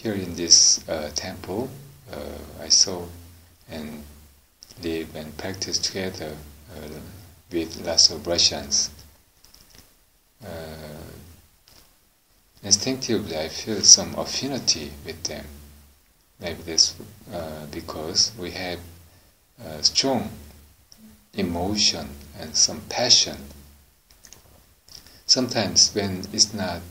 here in this temple, I saw and live and practice together with lots of Russians. Instinctively, I feel some affinity with them. Maybe that's because we have strong emotion and some passion. Sometimes when it's not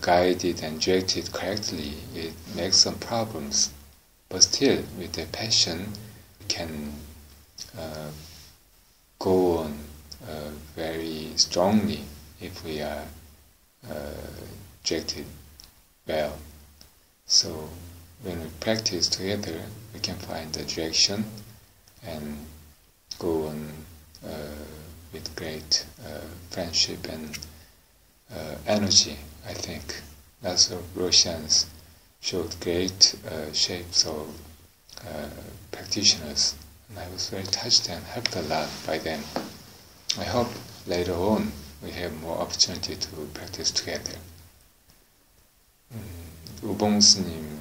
guided and directed correctly, it makes some problems. But still, with the passion, we can go on very strongly if we are directed well. So when we practice together, we can find the direction and go on with great friendship and energy. I think lots of Russians showed great shapes of practitioners, and I was very touched and helped a lot by them. I hope later on we have more opportunity to practice together. Ubong S님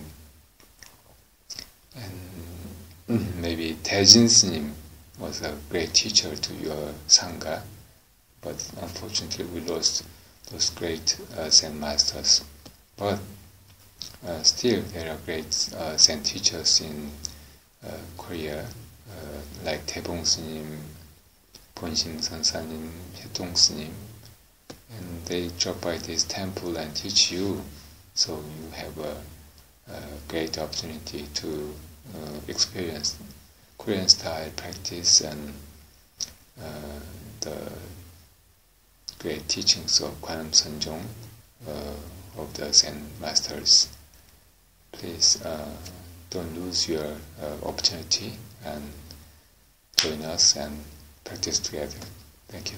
and maybe Taejin S님 was a great teacher to your Sangha, but unfortunately we lost those great Zen masters. But still there are great Zen teachers in Korea, like Taebong S님, Bonsim Sansanim, Hyetong S님, and they drop by this temple and teach you, so you have a great opportunity to experience Korean style practice and the great teachings of Kwanam Sanjong of the Zen masters. Please don't lose your opportunity and join us and practice together. Thank you.